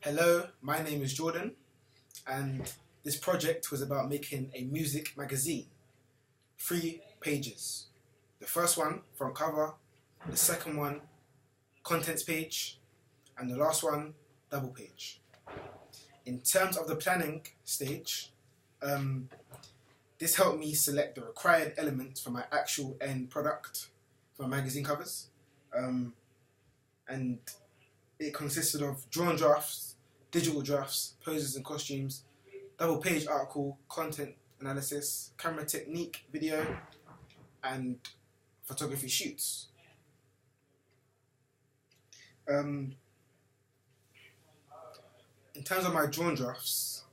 Hello, my name is Jordan, and this project was about making a music magazine. 3 pages. The first one, front cover, the second one, contents page, and the last one, double page. In terms of the planning stage, this helped me select the required elements for my actual end product for my magazine covers. And it consisted of drawn drafts, digital drafts, poses and costumes, double page article, content analysis, camera technique, video, and photography shoots. In terms of my drawn drafts,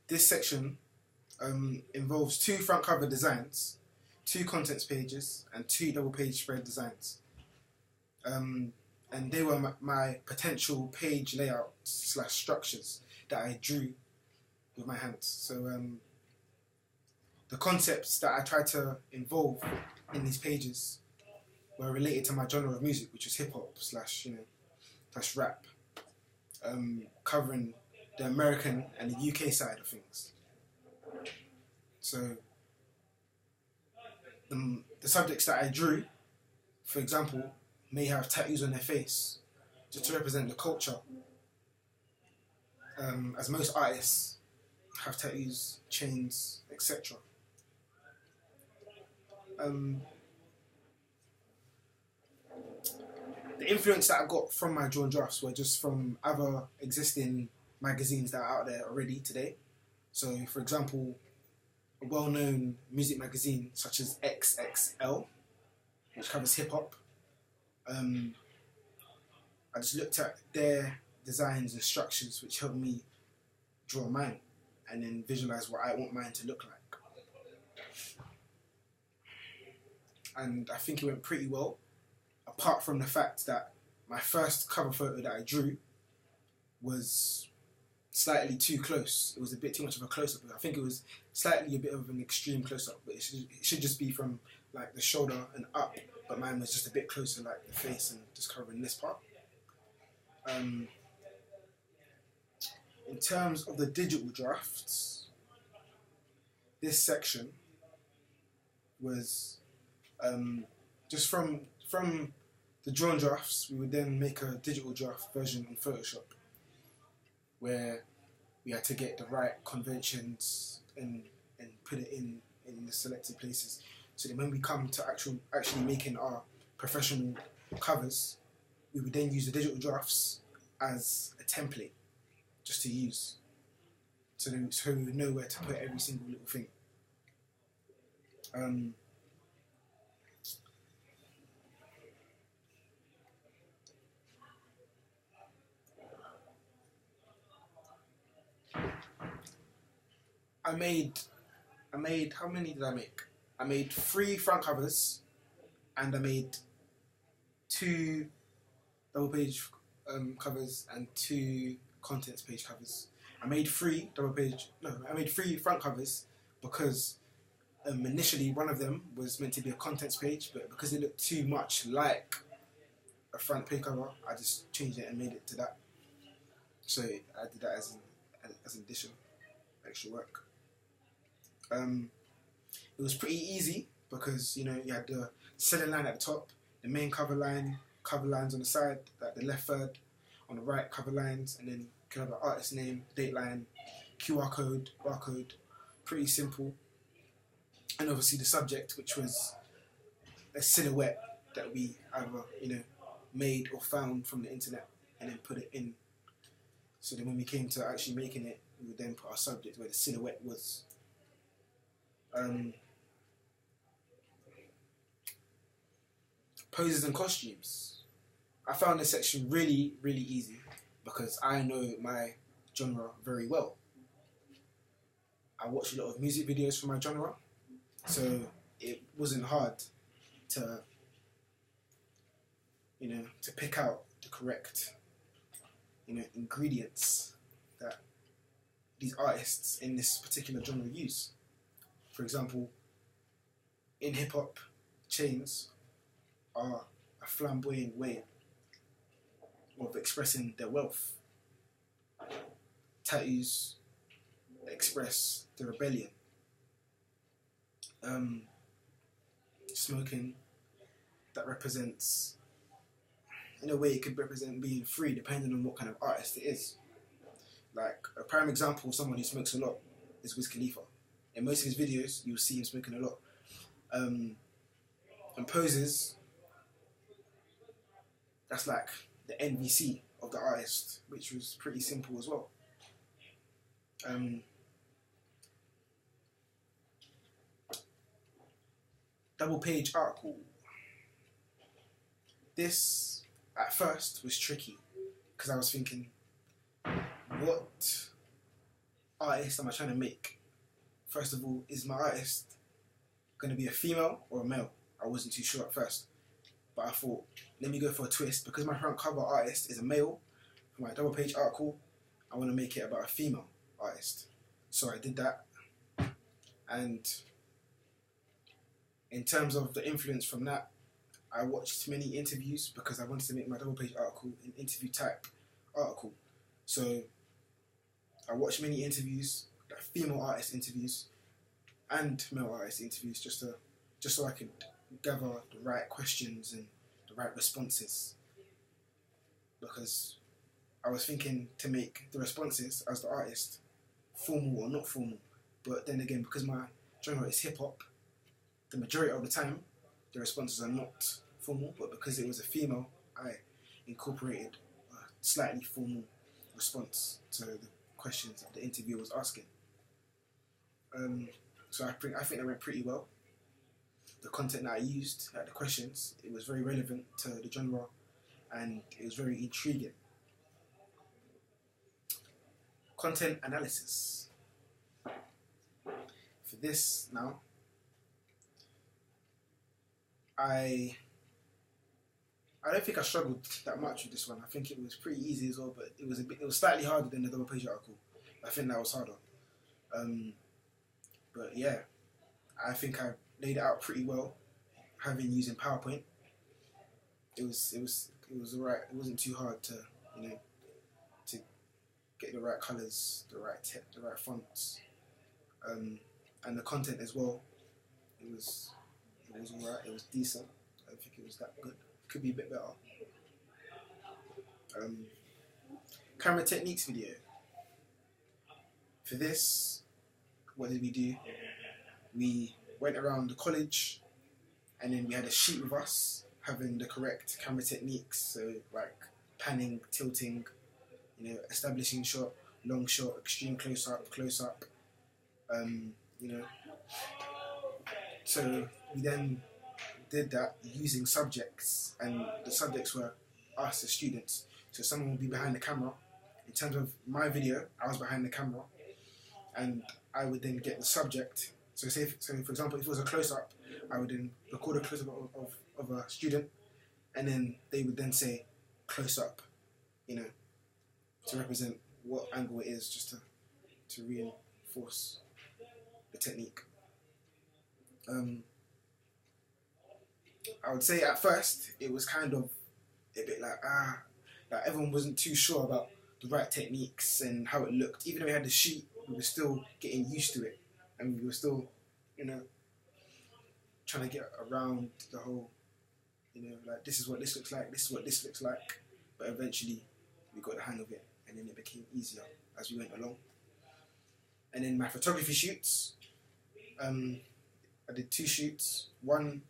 this section involves 2 front cover designs, 2 contents pages, and 2 double page spread designs. And they were my potential page layout / structures that I drew with my hands. So the concepts that I tried to involve in these pages were related to my genre of music, which was hip hop / rap, covering the American and the UK side of things. So the subjects that I drew, for example, may have tattoos on their face just to represent the culture. As most artists have tattoos, chains, etc. The influence that I got from my drawn drafts were just from other existing magazines that are out there already today. So, for example, a well-known music magazine such as XXL, which covers hip-hop. I just looked at their designs and structures, which helped me draw mine and then visualize what I want mine to look like. And I think it went pretty well, apart from the fact that my first cover photo that I drew was slightly too close. It was a bit too much of a close-up. I think it was slightly a bit of an extreme close-up, but it should just be from like the shoulder and up. But mine was just a bit closer, like the face, and just covering this part. In terms of the digital drafts, this section was just from the drawn drafts. We would then make a digital draft version in Photoshop, where we had to get the right conventions and put it in the selected places. So then when we come to actually making our professional covers, we would then use the digital drafts as a template just to use. So we would know where to put every single little thing. I made, how many did I make? I made 3 front covers, and I made 2 double page covers and 2 contents page covers. I made 3 front covers because initially one of them was meant to be a contents page, but because it looked too much like a front page cover, I just changed it and made it to that. So I did that as an addition, extra work. It was pretty easy because you had the selling line at the top, the main cover lines on the side, like the left third, on the right cover lines, and then you can have an artist name, date line, QR code, barcode. Pretty simple. And obviously the subject, which was a silhouette that we either made or found from the internet and then put it in. So then when we came to actually making it, we would then put our subject where the silhouette was. Poses and costumes. I found this section really, really easy because I know my genre very well. I watch a lot of music videos for my genre, so it wasn't hard to pick out the correct ingredients that these artists in this particular genre use. For example, in hip hop, chains are a flamboyant way of expressing their wealth. tattoos express the rebellion. Smoking, that represents, in a way, it could represent being free, depending on what kind of artist it is. Like, a prime example of someone who smokes a lot is Wiz Khalifa. In most of his videos, you'll see him smoking a lot. And poses, that's like the NVC of the artist, which was pretty simple as well. Double page article. This, at first, was tricky, because I was thinking, what artist am I trying to make? First of all, is my artist going to be a female or a male? I wasn't too sure at first, but I thought, let me go for a twist. Because my front cover artist is a male, for my double page article, I want to make it about a female artist. So I did that. And in terms of the influence from that, I watched many interviews, because I wanted to make my double page article an interview type article. So I watched many interviews, like female artist interviews and male artist interviews, just so I could gather the right questions and the right responses. Because I was thinking to make the responses as the artist formal or not formal. But then again, because my genre is hip hop, the majority of the time the responses are not formal, but because it was a female, I incorporated a slightly formal response to the questions that the interviewer was asking. So I think that went pretty well. The content that I used, like the questions, it was very relevant to the genre, and it was very intriguing. Content analysis. For this now, I don't think I struggled that much with this one. I think it was pretty easy as well, but it was slightly harder than the double page article. I think that was harder. But yeah, I think I laid it out pretty well, using PowerPoint. It was alright. It wasn't too hard to to get the right colours, the right the right fonts, and the content as well. It was alright. It was decent. I don't think it was that good. It could be a bit better. Camera techniques video. For this, what did we do? We went around the college, and then we had a sheet with us having the correct camera techniques. So like panning, tilting, establishing shot, long shot, extreme close up. So we then did that using subjects, and the subjects were us as students. So someone would be behind the camera. In terms of my video, I was behind the camera, and I would then get the subject. So for example, if it was a close-up, I would then record a close-up of a student, and then they would then say close-up, to represent what angle it is, just to reinforce the technique. I would say at first it was kind of a bit like everyone wasn't too sure about the right techniques and how it looked. Even though we had the sheet, we were still getting used to it, and we were still, trying to get around the whole, like this is what this looks like, this is what this looks like. But eventually we got the hang of it, and then it became easier as we went along. And then my photography shoots, I did 2 shoots, one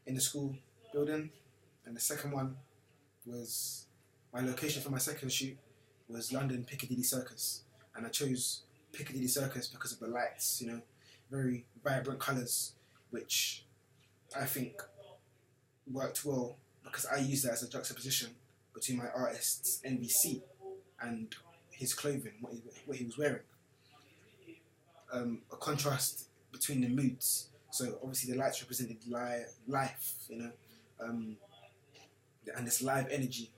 in the school building, and the second one was, my location for my second shoot was London Piccadilly Circus, and I chose Piccadilly Circus because of the lights, very vibrant colours, which I think worked well because I used that as a juxtaposition between my artist's NVC and his clothing, what he was wearing. A contrast between the moods. So obviously the lights represented life, and this live energy,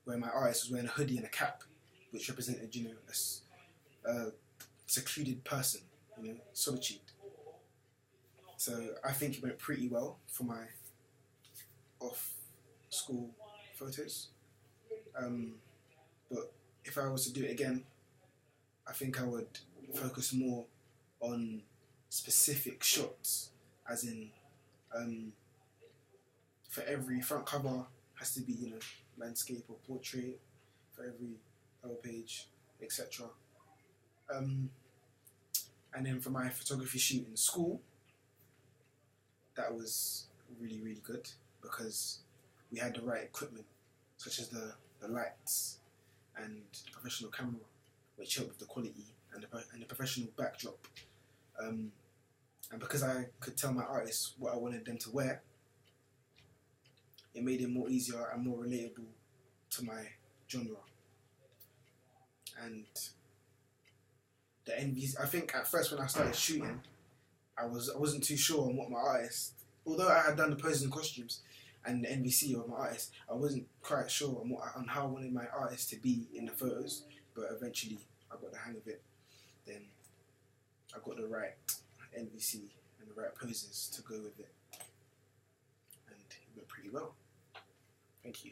where my artist was wearing a hoodie and a cap, which represented, a secluded person, solitude. So I think it went pretty well for my off-school photos. But if I was to do it again, I think I would focus more on specific shots, as in, for every front cover has to be, you know, landscape or portrait, for every cover page, etc. And then for my photography shoot in school, that was really, really good because we had the right equipment, such as the lights and the professional camera, which helped with the quality and the professional backdrop. And because I could tell my artists what I wanted them to wear, it made it more easier and more relatable to my genre. And the NVC, I think at first when I started shooting, I wasn't too sure on what my artist, although I had done the poses and costumes and the NVC of my artist, I wasn't quite sure on how I wanted my artist to be in the photos, but eventually I got the hang of it. Then I got the right NVC and the right poses to go with it, and it went pretty well. Thank you.